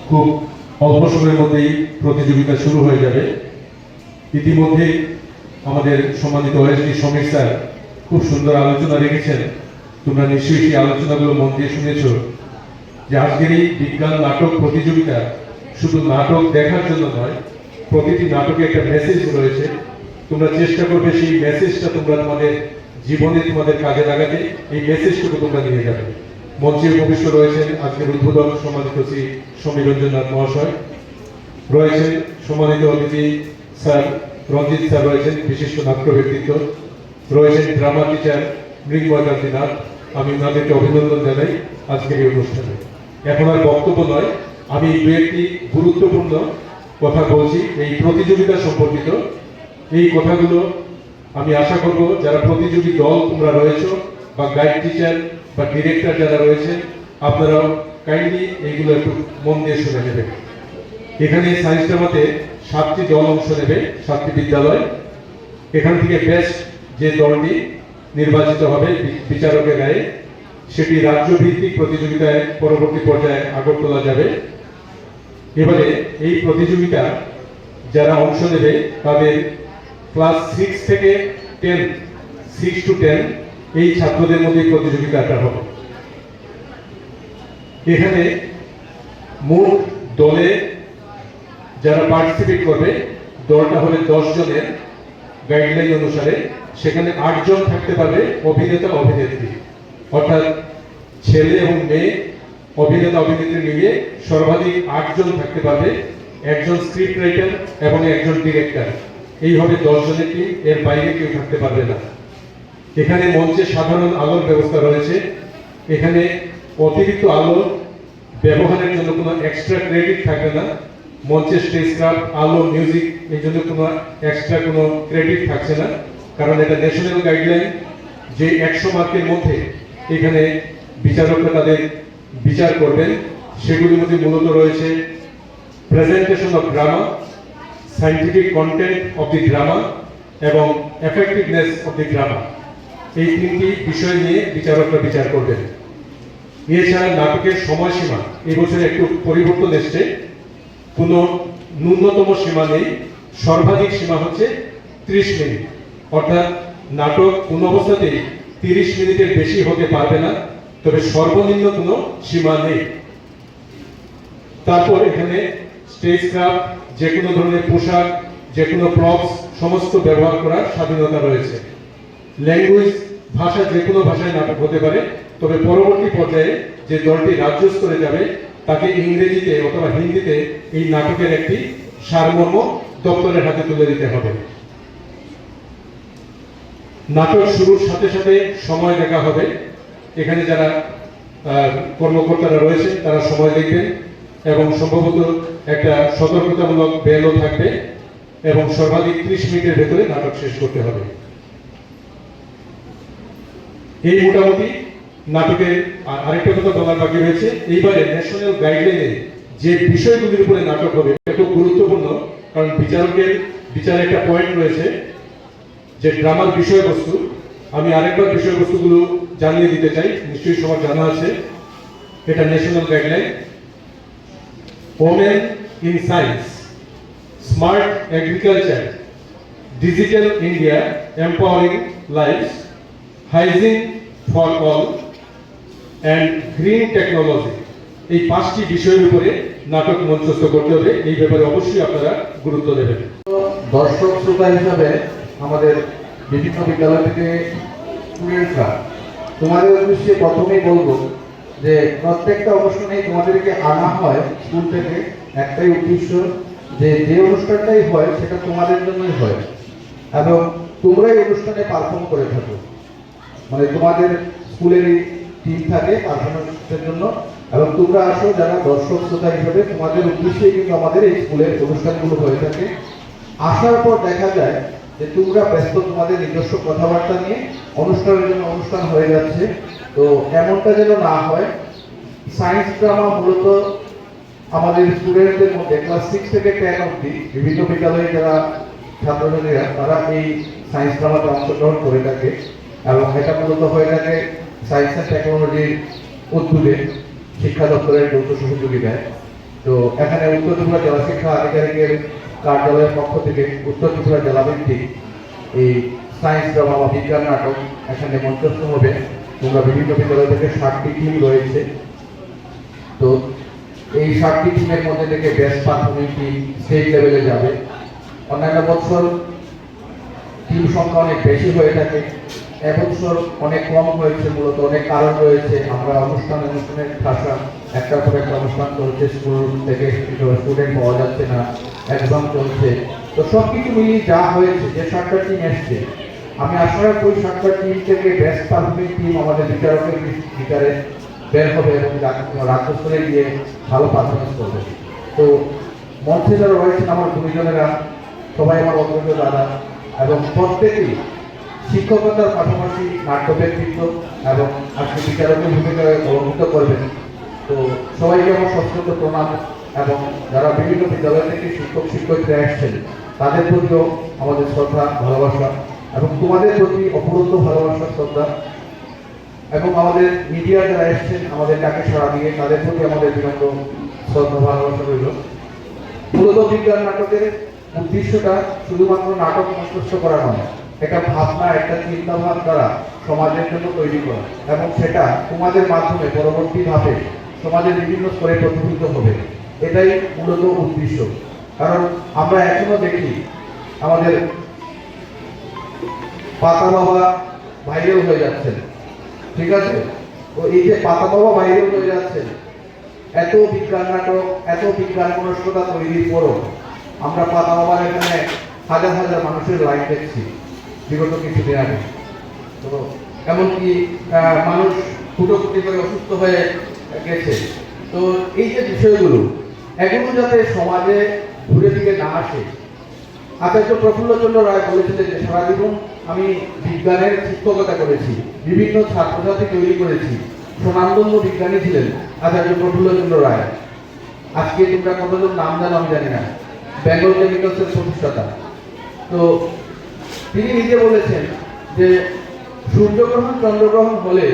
খুব অল্প সময়ের মধ্যেই প্রতিযোগিতা শুরু হয়ে যাবে। ইতিমধ্যে আমাদের সম্মানিত ওএসডি সমীর স্যার খুব সুন্দর আলোচনা রেখেছেন। তোমরা নিশ্চয়ই সেই আলোচনাগুলো মন দিয়ে শুনেছ যে আজকের এই বিজ্ঞান নাটক প্রতিযোগিতা শুধু নাটক দেখার জন্য নয়, প্রতিটি নাটকে একটা মেসেজ রয়েছে। তোমরা চেষ্টা করবে সেই মেসেজটা তোমরা তোমাদের জীবনে তোমাদের কাজে লাগাতে, এই মেসেজটুকু তোমরা নিয়ে যাবে। মঞ্চে উপবিষ্ট রয়েছেন আজকের উদ্বোধক সম্মানিত শ্রী সমীরঞ্জন নাথ মহাশয়, রয়েছেন সম্মানিত অতিথি স্যার রঞ্জিত স্যার, রয়েছেন বিশিষ্ট নাট্য ব্যক্তিত্ব, রয়েছেন ড্রামা টিচার মৃন্ময় কান্তি নাথ। আমি ওনাদেরকে অভিনন্দন জানাই আজকের এই অনুষ্ঠানে। এখন আর বক্তব্য নয়, আমি দু একটি গুরুত্বপূর্ণ কথা বলছি এই প্রতিযোগিতা সম্পর্কিত। এই কথাগুলো আমি আশা করব যারা প্রতিযোগী দল তোমরা রয়েছে বা গাইড টিচার বা ডিরেক্টর যারা রয়েছেন, আপনারাও কাইন্ডলি এইগুলো একটু মন দিয়ে শুনে নেবেন। এখানে সায়েন্স ড্রামাতে 7টি দল অংশ নেবে, 7টি বিদ্যালয়। এখান থেকে বেস্ট যে দলটি নির্বাচিত হবে বিচারকের রায়ে, সেটি রাজ্য ভিত্তিক প্রতিযোগিতায় পরবর্তী পর্যায়ে আগরতলা যাবে। এবারে এই প্রতিযোগিতা যারা অংশ নেবে তাদের ক্লাস 6 থেকে 10, 6 to 10 এই ছাত্রদের মধ্যে প্রতিযোগিতাটা হবে। এখানে মোট দলে যারা পার্টিসিপেট করবে, দলটা হলে 10 জনের গাইডলাইন অনুসারে। সেখানে 8 জন থাকতে পারবে অভিনেতা অভিনেত্রী, অর্থাৎ ছেলে এবং মেয়ে অভিনেতা অভিনেত্রী মিলিয়ে সর্বাধিক 8 জন থাকতে পারবে, একজন স্ক্রিপ্ট রাইটার এবং একজন ডিরেক্টর। এই হবে 10 জনের টিম, এর বাইরে কেউ থাকতে পারবে না। এখানে মঞ্চে সাধারণ আলোর ব্যবস্থা রয়েছে। এখানে অতিরিক্ত আলো ব্যবহারের জন্য কোনো এক্সট্রা ক্রেডিট থাকবে না। মঞ্চে স্টেজ ক্রাফট, আলো, মিউজিক, এই জন্য কোনো এক্সট্রা কোনো ক্রেডিট থাকছে না, কারণ এটা ন্যাশনাল গাইডলাইন যে 100 মার্কের মধ্যে এখানে বিচারকরা তাদের বিচার করবেন। সেগুলির মধ্যে মূলত রয়েছে presentation of drama, scientific content of the drama এবং এফেক্টিভনেস অফ দি ড্রামা। এই 3টি বিষয় নিয়ে বিচারকরা বিচার করবেন। এছাড়া নাটকের সময়সীমা এই বছর একটু পরিবর্তন এসছে। কোনো ন্যূনতম সীমা নেই, সর্বাধিক সীমা হচ্ছে 30 মিনিট, অর্থাৎ নাটক কোনো অবস্থাতেই 30 মিনিটের বেশি হতে পারবে না, তবে সর্বনিম্ন কোনো সীমা নেই। তারপর এখানে স্টেজ ক্রাফট, যে কোনো ধরনের পোশাক, যে কোনো প্রপস সমস্ত ব্যবহার করার স্বাধীনতা রয়েছে। ল্যাঙ্গুয়েজ, ভাষা, যে কোনো ভাষায় নাটক হতে পারে, তবে পরবর্তী পর্যায়ে যে দলটি রাজ্য স্তরে যাবে তাকে ইংরেজিতে অথবা হিন্দিতে এই নাটকের একটি সারমর্ম দপ্তরের হাতে তুলে দিতে হবে। নাটক শুরুর সাথে সাথে সময় দেখা হবে। এখানে যারা কর্মকর্তারা রয়েছে তারা সময় দেখবেন এবং সম্ভবত একটা সতর্কতামূলক বেলও থাকবে এবং সর্বাধিক 30 মিনিটের ভেতরে নাটক শেষ করতে হবে। এই মোটামুটি নাটকের। আরেকটা কথা বলার বাকি রয়েছে, এইবারে ন্যাশনাল গাইডলাইনে যে বিষয়গুলির উপরে নাটক হবে এটা খুব গুরুত্বপূর্ণ, কারণ বিচারে একটা পয়েন্ট রয়েছে যে ড্রামার বিষয়বস্তু। আমি আরেকবার বিষয়বস্তুগুলো জানিয়ে দিতে চাই, নিশ্চয়ই সবার জানা আছে। এটা national guideline: women in science, smart agriculture, digital India empowering lives, hygiene for all and green technology. এই 5টি বিষয়ের উপরে নাটক মঞ্চস্থ করতে হবে। এই ব্যাপারে অবশ্যই আপনারা গুরুত্ব দেবেন। দর্শক শ্রোতা হিসাবে আমাদের বিভিন্ন বিদ্যালয় থেকে স্টুডেন্টরা, তোমাদের উদ্দেশ্যে প্রথমেই বলবো যে প্রত্যেকটা অনুষ্ঠানেই তোমাদেরকে আনা হয় স্কুল থেকে একটাই উদ্দেশ্য, যে অনুষ্ঠানটাই হয় সেটা তোমাদের জন্যই হয় এবং তোমরাই অনুষ্ঠানে পারফর্ম করে থাকো। মানে তোমাদের স্কুলেরই টিম থাকে পারফরমেন্সের জন্য এবং তোমরা আসো যারা দর্শক শ্রোতা হিসেবে, তোমাদের উদ্দেশ্যেই কিন্তু আমাদের এই স্কুলের অনুষ্ঠানগুলো হয়ে থাকে। আসার পর দেখা যায় যে তোমরা ব্যস্ত তোমাদের নিজস্ব কথাবার্তা নিয়ে, অনুষ্ঠানের জন্য অনুষ্ঠান হয়ে যাচ্ছে। তো এমনটা যেন না হয়। সায়েন্স ড্রামা মূলত আমাদের স্টুডেন্টদের মধ্যে ক্লাস 6 থেকে 10 অবধি বিভিন্ন বিদ্যালয়ে যারা ছাত্রছাত্রীরা তারা এই সায়েন্স ড্রামাতে অংশগ্রহণ করে থাকে এবং এটা মূলত হয়ে থাকে সায়েন্স অ্যান্ড টেকনোলজির উদ্যোগে শিক্ষা দপ্তরের যৌথ সহযোগিতায়। তো এখানে উত্তর ত্রিপুরা জেলা শিক্ষা আধিকারিকের কার্যালয়ের পক্ষ থেকে উত্তর ত্রিপুরা জেলা ভিত্তিক এই সায়েন্স ড্রামা বা বিজ্ঞান নাটক এখানে মঞ্চস্থ হবে। তোমরা বিভিন্ন বিদ্যালয় থেকে 60টি টিম রয়েছে। তো এই 60টি টিমের মধ্যে থেকে বেস্ট পারফর্মিং টিম স্টেট লেভেলে যাবে। অন্যান্য বছর টিম সংখ্যা অনেক বেশি হয়ে থাকে, এবছর অনেক কম হয়েছে। মূলত অনেক কারণ রয়েছে। আমরা অনুষ্ঠানের ভাষা একটার পর একটা অনুষ্ঠান চলছে, স্কুল থেকে স্টুডেন্ট পাওয়া যাচ্ছে না, এক্সাম চলছে। তো সব কিছু মিলিয়ে যা হয়েছে, যে 60টা টিম এসছে, আমি আশা রাখবো ওই 60টা টিম থেকে বেস্ট পারফর্মিং টিম আমাদের বিচারকের বিচারে বের হবে এবং রাজ্য স্তরে গিয়ে ভালো পারফরমেন্স করবে। তো মঞ্চে যারা রয়েছেন আমার গুরুজনেরা, সবাই আমার অগ্রজ দাদা, এবং প্রত্যেকেই শিক্ষকতার পাশাপাশি নাট্য ব্যক্তিত্ব এবং আজকে বিচারকের ভূমিকায় অবহিত করবেন। তো সবাইকে আমার সশ্রদ্ধ প্রণাম, এবং যারা বিভিন্ন বিদ্যালয় থেকে শিক্ষক শিক্ষয়িত্রী আসছেন তাদের প্রতিও আমাদের শ্রদ্ধা ভালোবাসা, এবং তোমাদের প্রতি অপূরন্ত ভালোবাসা শ্রদ্ধা, এবং আমাদের মিডিয়া যারা এসছেন আমাদের ডাকে সাড়া দিয়ে তাদের প্রতি আমাদের বিনম্র শ্রদ্ধা ভালোবাসা রইল। মূলত বিজ্ঞান নাটকের উদ্দেশ্যটা শুধুমাত্র নাটক মঞ্চস্থ করা নয়, একটা ভাবনা, একটা চিন্তা ভাবনা সমাজের জন্য তৈরি করা, এবং সেটা তোমাদের মাধ্যমে পরবর্তী ধাপে সমাজের বিভিন্ন স্তরে প্রতিফলিত হবে। এটাই মূলত উদ্দেশ্য। কারণ আমরা এখনো দেখি আমাদের পাতা বাবা ভাইরাল হয়ে যাচ্ছেন, ঠিক আছে? তো এই যে পাতা বাবা ভাইরাল হয়ে যাচ্ছেন, এত বিজ্ঞান নাটক, এত বিজ্ঞান মনস্কতা তৈরির পরও আমরা পাতা বাবার এখানে হাজার হাজার মানুষের লাইন দেখছি বিগত কিছুদিন আগে। তো এমনকি মানুষ ফুটোফুটি করে অসুস্থ হয়ে গেছে। তো এই যে বিষয়গুলো, এগুলো যাতে সমাজে ঘুরে ফিরে না আসে। আচার্য প্রফুল্লচন্দ্র রায় বলেছিলেন যে সারা জীবন আমি বিজ্ঞানের শিক্ষকতা করেছি, বিভিন্ন ছাত্রছাত্রী তৈরি করেছি। স্বনামধন্য বিজ্ঞানী ছিলেন আচার্য প্রফুল্লচন্দ্র রায়। আজকে তোমরা কতজন নাম জানো আমি জানি না, বেঙ্গল কেমিক্যালসের প্রতিষ্ঠাতা। তো তিনি নিজে বলেছেন যে সূর্যগ্রহণ চন্দ্রগ্রহণ হলে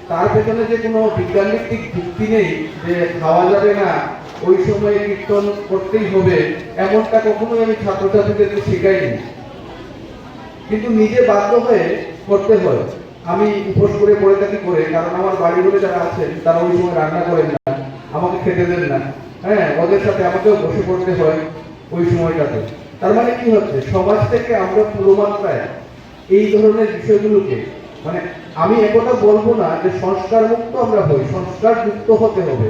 তার পেছনে যে কোনো বিজ্ঞানভিত্তিক যুক্তি নেই যে খাওয়া যাবে না, ওই সময়ে কীর্তন করতেই হবে, এমনটা কখনোই আমি ছাত্রছাত্রীদেরকে শেখাইনি। কিন্তু নিজে বাধ্য হয়ে করতে হয়। আমি উপোস করে পড়ে থাকি করে, কারণ আমার বাড়ি ঘরে যারা আছেন তারা ওই সময় রান্না করেন না, আমাকে খেতে দেন না। হ্যাঁ, ওদের সাথে আমাকেও বসে পড়তে হয় ওই সময়টাতে। তার মানে কি হচ্ছে, সমাজ থেকে আমরা পুরো মাত্রায় এই ধরনের বিষয়গুলোকে, মানে আমি একথা বলবো না যে সংস্কার মুক্ত আমরা হই, সংস্কার যুক্ত হতে হবে।